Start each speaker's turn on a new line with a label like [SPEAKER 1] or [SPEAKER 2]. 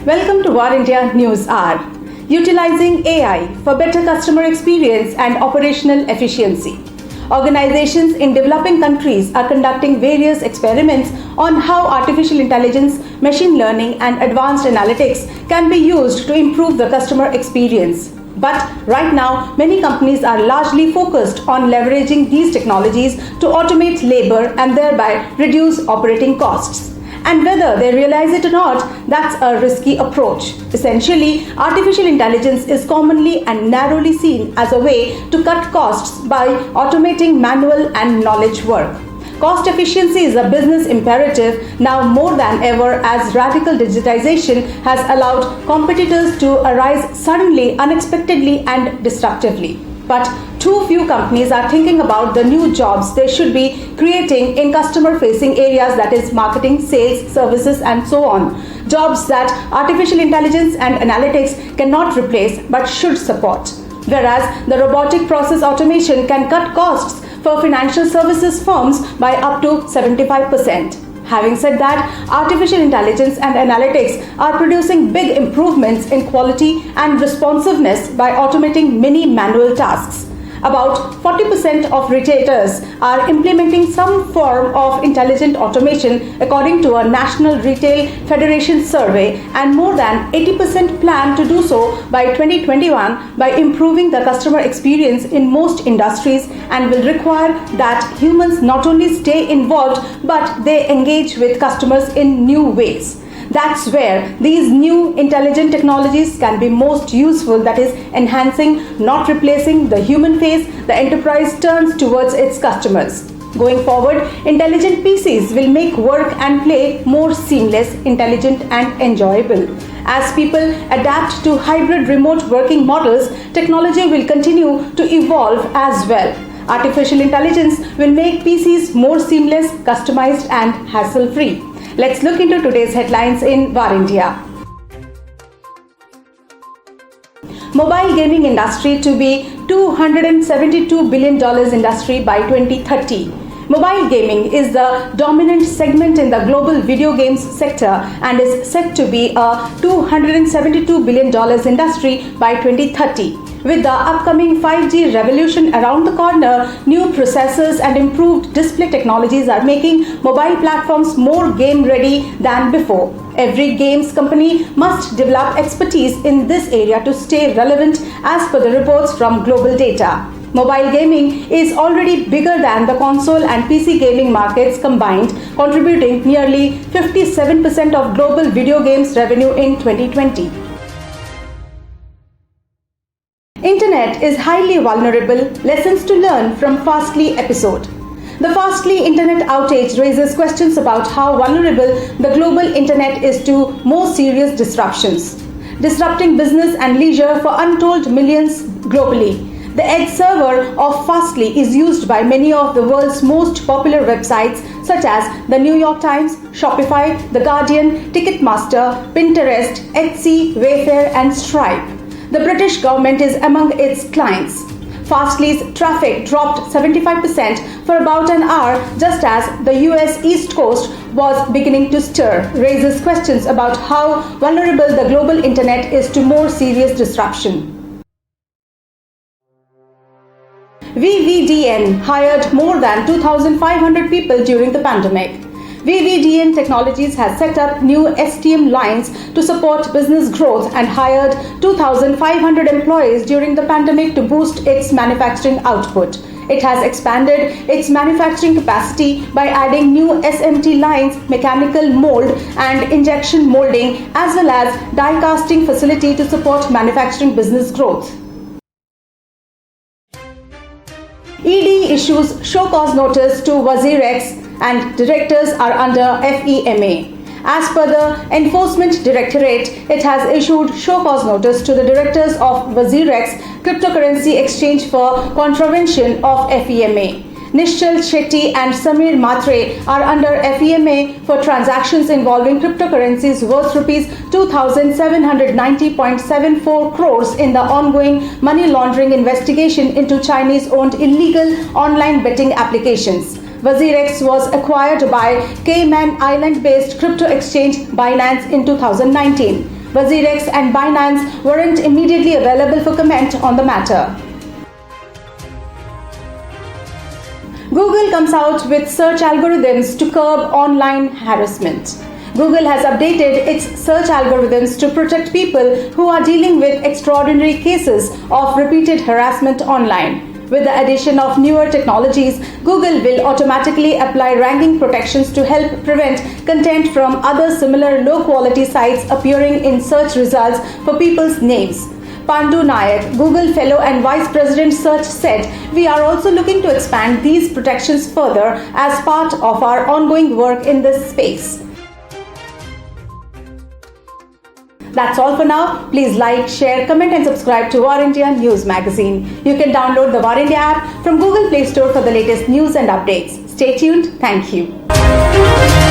[SPEAKER 1] Welcome to War India News Hour. Utilizing AI for better customer experience and operational efficiency. Organizations in developing countries are conducting various experiments on how artificial intelligence, machine learning, and advanced analytics can be used to improve the customer experience. But right now, many companies are largely focused on leveraging these technologies to automate labor and thereby reduce operating costs. And whether they realize it or not, that's a risky approach. Essentially, artificial intelligence is commonly and narrowly seen as a way to cut costs by automating manual and knowledge work. Cost efficiency is a business imperative now more than ever, as radical digitization has allowed competitors to arise suddenly, unexpectedly, and disruptively. But too few companies are thinking about the new jobs they should be creating in customer-facing areas, that is marketing, sales, services, and so on. Jobs that artificial intelligence and analytics cannot replace but should support. Whereas the robotic process automation can cut costs for financial services firms by up to 75%. Having said that, artificial intelligence and analytics are producing big improvements in quality and responsiveness by automating many manual tasks. About 40% of retailers are implementing some form of intelligent automation according to a National Retail Federation survey, and more than 80% plan to do so by 2021 by improving the customer experience in most industries, and will require that humans not only stay involved but they engage with customers in new ways. That's where these new intelligent technologies can be most useful, that is, enhancing, not replacing the human face the enterprise turns towards its customers. Going forward, intelligent PCs will make work and play more seamless, intelligent, and enjoyable. As people adapt to hybrid remote working models, technology will continue to evolve as well. Artificial intelligence will make PCs more seamless, customized, and hassle-free. Let's look into today's headlines in War India. Mobile gaming industry to be $272 billion industry by 2030. Mobile gaming is the dominant segment in the global video games sector and is set to be a $272 billion industry by 2030. With the upcoming 5G revolution around the corner, new processors and improved display technologies are making mobile platforms more game-ready than before. Every games company must develop expertise in this area to stay relevant, as per the reports from Global Data. Mobile gaming is already bigger than the console and PC gaming markets combined, contributing nearly 57% of global video games revenue in 2020. Internet is highly vulnerable. Lessons to learn from Fastly episode. The Fastly internet outage raises questions about how vulnerable the global internet is to more serious disruptions, disrupting business and leisure for untold millions globally. The edge server of Fastly is used by many of the world's most popular websites such as the New York Times, Shopify, The Guardian, Ticketmaster, Pinterest, Etsy, Wayfair, and Stripe. The British government is among its clients. Fastly's traffic dropped 75% for about an hour just as the US East Coast was beginning to stir, raises questions about how vulnerable the global internet is to more serious disruption. VVDN hired more than 2,500 people during the pandemic. VVDN Technologies has set up new STM lines to support business growth and hired 2,500 employees during the pandemic to boost its manufacturing output. It has expanded its manufacturing capacity by adding new SMT lines, mechanical mold and injection molding, as well as die casting facility to support manufacturing business growth. ED issues show cause notice to WazirX and directors are under FEMA. As per the Enforcement Directorate, it has issued show cause notice to the directors of WazirX cryptocurrency exchange for contravention of FEMA. Nishchal Shetty and Samir Matre are under FEMA for transactions involving cryptocurrencies worth rupees 2,790.74 crores in the ongoing money laundering investigation into Chinese-owned illegal online betting applications. WazirX was acquired by Cayman Island-based crypto exchange Binance in 2019. WazirX and Binance weren't immediately available for comment on the matter. Google comes out with search algorithms to curb online harassment. Google has updated its search algorithms to protect people who are dealing with extraordinary cases of repeated harassment online. With the addition of newer technologies, Google will automatically apply ranking protections to help prevent content from other similar low-quality sites appearing in search results for people's names. Pandu Nayak, Google Fellow and Vice President Search, said, "We are also looking to expand these protections further as part of our ongoing work in this space." That's all for now. Please like, share, comment and subscribe to War India News Magazine. You can download the War India app from Google Play Store for the latest news and updates. Stay tuned. Thank you.